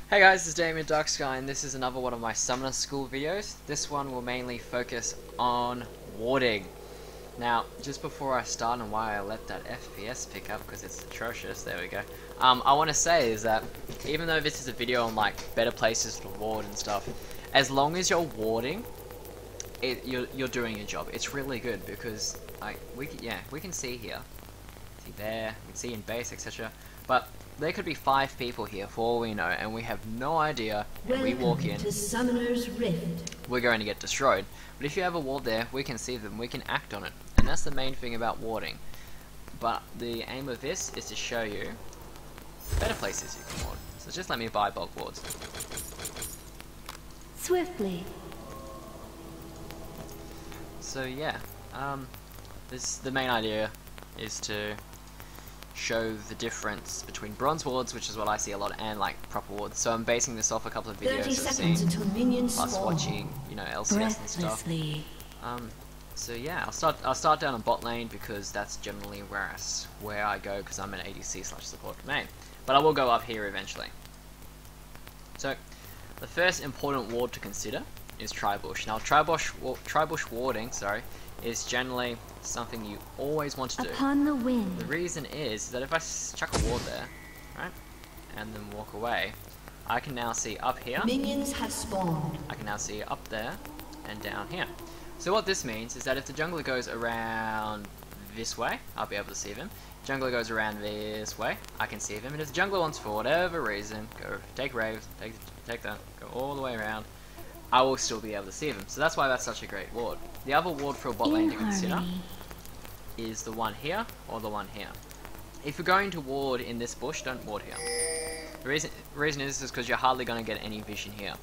Hey guys, this is Damien Darksky and this is another one of my Summoner School videos. This one will mainly focus on warding. Now, just before I start and why I let that FPS pick up because it's atrocious, there we go. I want to say is that even though this is a video on like better places to ward and stuff, as long as you're warding, you're doing your job. It's really good because like we can see here, see there, we can see in base, etc. But there could be 5 people here for all we know, and we have no idea, and we walk in, to Summoner's Rift. We're going to get destroyed. But if you have a ward there, we can see them, we can act on it. And that's the main thing about warding. But the aim of this is to show you better places you can ward. So just let me buy bulk wards. Swiftly. So yeah, the main idea is to show the difference between bronze wards, which is what I see a lot, and like proper wards. So I'm basing this off a couple of videos I've seen, plus watching, you know, LCS and stuff. So yeah, I'll start down on bot lane because that's generally where I go because I'm an ADC/support main. But I will go up here eventually. So the first important ward to consider is Tribush. Now Tribush warding, is generally something you always want to do. Upon the wind. The reason is that if I chuck a ward there, right, and then walk away, I can now see up here. Minions have spawned. I can now see up there and down here. So what this means is that if the jungler goes around this way, I'll be able to see them. Jungler goes around this way, I can see them. And if the jungler wants, for whatever reason, go take Raves, take that, go all the way around, I will still be able to see them. So that's why that's such a great ward. The other ward for a bot lane to consider is the one here or the one here. If you're going to ward in this bush, don't ward here. The reason is because you're hardly going to get any vision here.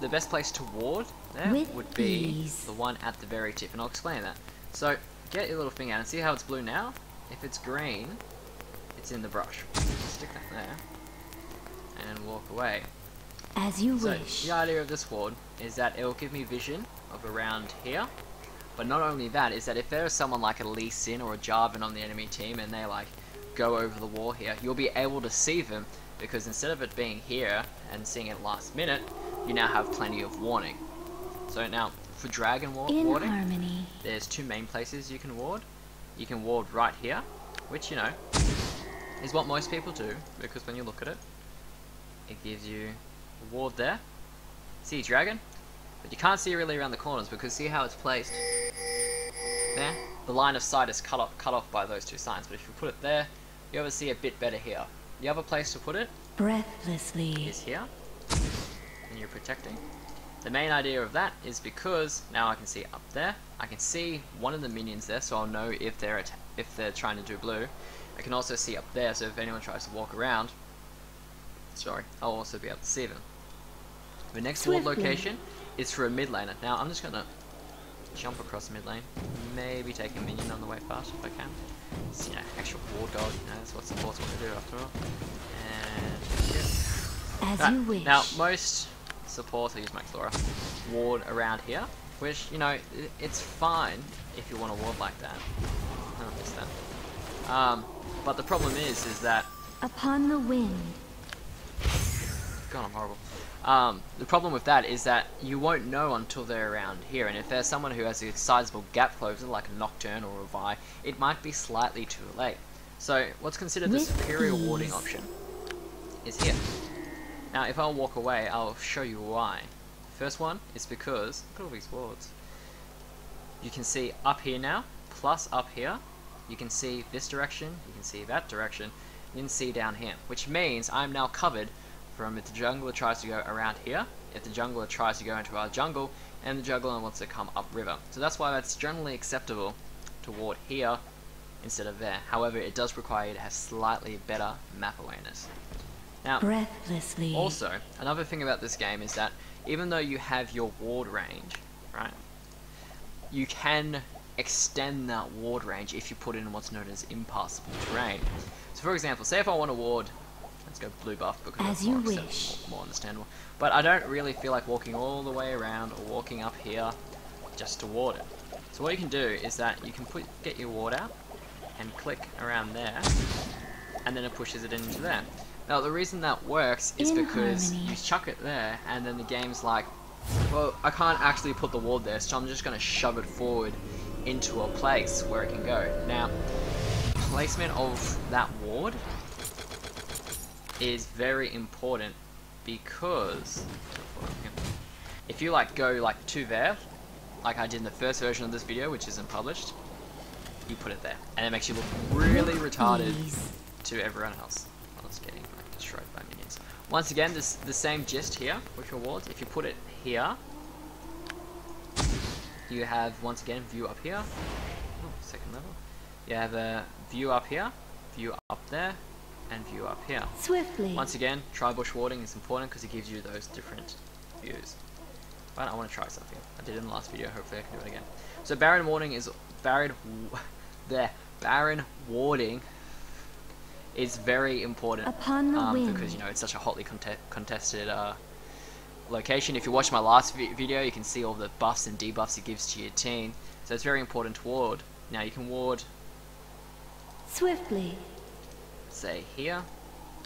The best place to ward there would be the one at the very tip, and I'll explain that. So get your little thing out and see how it's blue now. If it's green, it's in the brush. Stick that there and walk away. As you wish. The idea of this ward is that it will give me vision of around here, but not only that, is that if there is someone like a Lee Sin or a Jarvan on the enemy team and they like go over the wall here, you'll be able to see them because instead of it being here and seeing it last minute, you now have plenty of warning. So now for dragon warding, there's 2 main places you can ward. You can ward right here, which you know is what most people do because when you look at it, it gives you a ward there. See dragon? But you can't see really around the corners because see how it's placed there? The line of sight is cut off by those 2 signs, but if you put it there, you ever see a bit better here. The other place to put it is here, and you're protecting. The main idea of that is because now I can see up there, I can see one of the minions there, so I'll know if they're trying to do blue. I can also see up there, so if anyone tries to walk around, I'll also be able to see them. The next ward location is for a mid laner. Now I'm just gonna jump across mid lane, maybe take a minion on the way past if I can. It's, you know, actual ward dog, you know, that's what supports want to do after all. And as you wish. Now most supports, I use my Clara, ward around here, which, you know, it's fine if you want to ward like that. I don't miss that. But the problem is that upon the wind. God, I'm horrible. The problem with that is that you won't know until they're around here, and if there's someone who has a sizable gap closer, like a Nocturne or a Vi, it might be slightly too late. So what's considered the superior warding option is here. Now if I'll walk away, I'll show you why. First one is because, look at all these wards. You can see up here now, plus up here, you can see this direction, you can see that direction, you can see down here, which means I'm now covered from if the jungler tries to go around here, if the jungler tries to go into our jungle, and the jungler wants to come upriver. So that's why that's generally acceptable to ward here instead of there. However, it does require you to have slightly better map awareness. Now, also, another thing about this game is that even though you have your ward range, right, you can extend that ward range if you put in what's known as impassable terrain. So for example, say if I want to ward, let's go blue buff because it's more understandable. But I don't really feel like walking all the way around or walking up here just to ward it. So what you can do is that you can get your ward out and click around there, and then it pushes it into there. Now the reason that works is In because harmony. you chuck it there, and then the game's like, well, I can't actually put the ward there, so I'm just going to shove it forward into a place where it can go. Now, placement of that ward is very important because if you like go like to there, like I did in the first version of this video, which isn't published, you put it there, and it makes you look really retarded Ease. to everyone else. I was getting like, destroyed by minions. Once again, the same gist here with your wards. If you put it here, you have once again view up here. Oh, second level. You have a view up here, view up there, and view up here. Swiftly. Once again, tri-bush warding is important because it gives you those different views. But I want to try something. I did it in the last video. Hopefully, I can do it again. So Baron warding is Baron warding is very important Upon the wind. because you know it's such a hotly contested location. If you watch my last video, you can see all the buffs and debuffs it gives to your team. So it's very important to ward. Now you can ward, Swiftly. say here.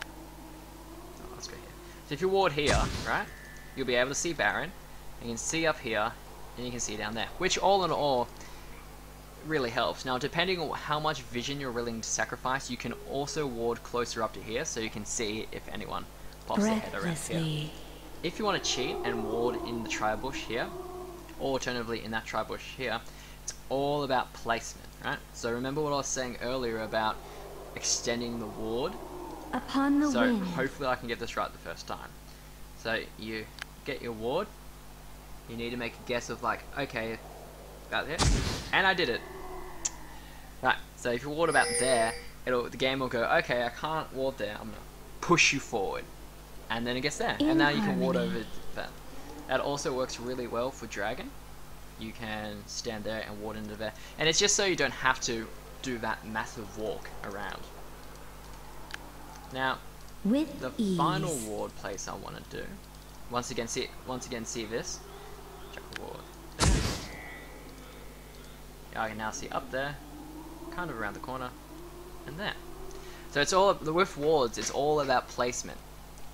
Oh, let's go here. So if you ward here, right, you'll be able to see Baron. You can see up here, and you can see down there, which all in all really helps. Now, depending on how much vision you're willing to sacrifice, you can also ward closer up to here, so you can see if anyone pops their head around here. Breathlessly. If you want to cheat and ward in the tri-bush here, or alternatively in that tri-bush here, it's all about placement, right? So remember what I was saying earlier about extending the ward? Upon the So wind. hopefully I can get this right the first time. So you get your ward, you need to make a guess of like, okay, about there, and I did it. Right, so if you ward about there, the game will go, okay, I can't ward there, I'm gonna push you forward. And then it gets there, and now you can ward over that. That also works really well for Dragon. You can stand there and ward into there. And it's just so you don't have to do that massive walk around. Now, With the ease. final ward place I want to do, once again see this. Chuck a ward there. Yeah, I can now see up there, kind of around the corner, and there. So it's all with wards. It's all about placement.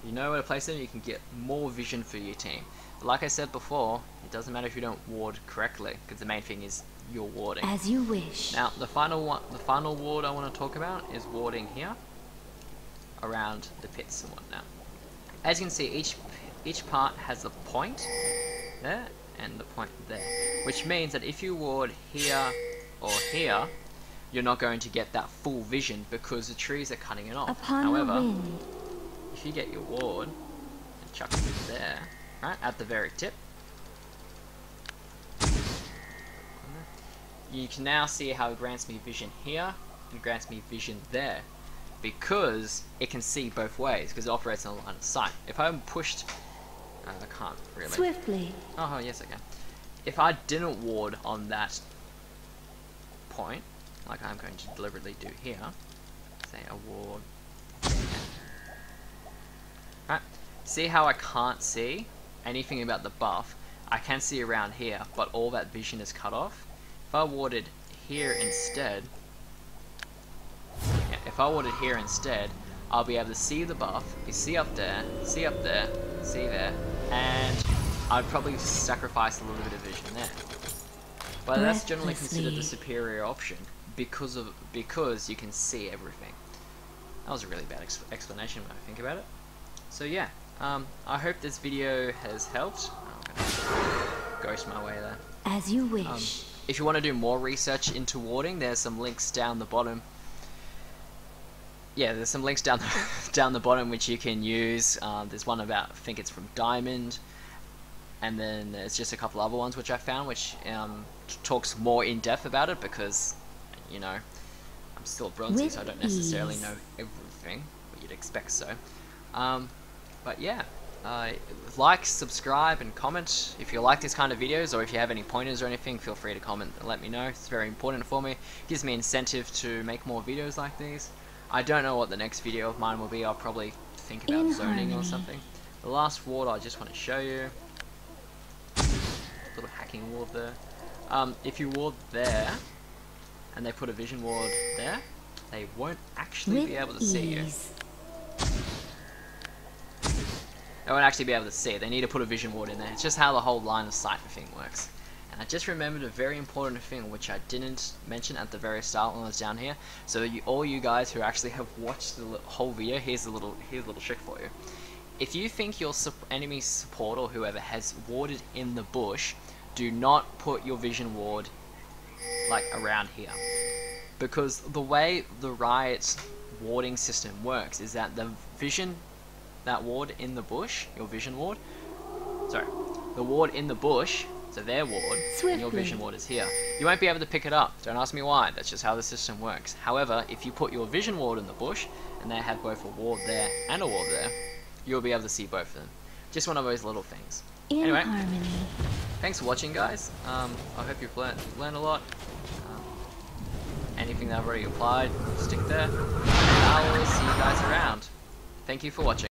You know where to place them, you can get more vision for your team. But like I said before, it doesn't matter if you don't ward correctly, because the main thing is you're warding. As you wish. Now, the final ward I want to talk about is warding here, around the pits and whatnot. As you can see, each part has a point there and the point there, which means that if you ward here or here, you're not going to get that full vision because the trees are cutting it off. Upon However, the wind. if you get your ward and chuck it there, right, at the very tip, you can now see how it grants me vision here and grants me vision there, because it can see both ways, because it operates on a line of sight. If I'm pushed, I can't really. Swiftly. Oh yes I can. If I didn't ward on that point, like I'm going to deliberately do here, say a ward there. Right, see how I can't see anything about the buff? I can see around here, but all that vision is cut off. If I warded here instead, I'll be able to see the buff, see up there, see there, and I'd probably sacrifice a little bit of vision there. But that's generally considered the superior option because you can see everything. That was a really bad explanation when I think about it. So yeah, I hope this video has helped. I'm gonna ghost my way there. As you wish. If you want to do more research into warding, there's some links down the bottom. Yeah, there's some links down the bottom which you can use. There's one about, I think it's from Diamond, and then there's just a couple other ones which I found which talks more in depth about it, because you know I'm still bronzy, so I don't necessarily know everything, but you'd expect so. But yeah, like, subscribe, and comment if you like these kind of videos, or if you have any pointers or anything, feel free to comment and let me know. It's very important for me. It gives me incentive to make more videos like these. I don't know what the next video of mine will be. I'll probably think about zoning or something. The last ward I just want to show you. Little hacking ward there. If you ward there, and they put a vision ward there, they won't actually be able to see you. they won't actually be able to see. They need to put a vision ward in there. It's just how the whole line of sight thing works. And I just remembered a very important thing which I didn't mention at the very start when I was down here. So all you guys who actually have watched the whole video, here's a little trick for you. If you think your enemy support or whoever has warded in the bush, do not put your vision ward like around here. Because the way the Riot's warding system works is that that ward in the bush, your vision ward, sorry, the ward in the bush, so their ward, and your vision ward is here. You won't be able to pick it up. Don't ask me why, that's just how the system works. However, if you put your vision ward in the bush, and they have both a ward there and a ward there, you'll be able to see both of them. Just one of those little things. Anyway, harmony. Thanks for watching, guys. I hope you've learned a lot. Anything that I've already applied, stick there. And I will see you guys around. Thank you for watching.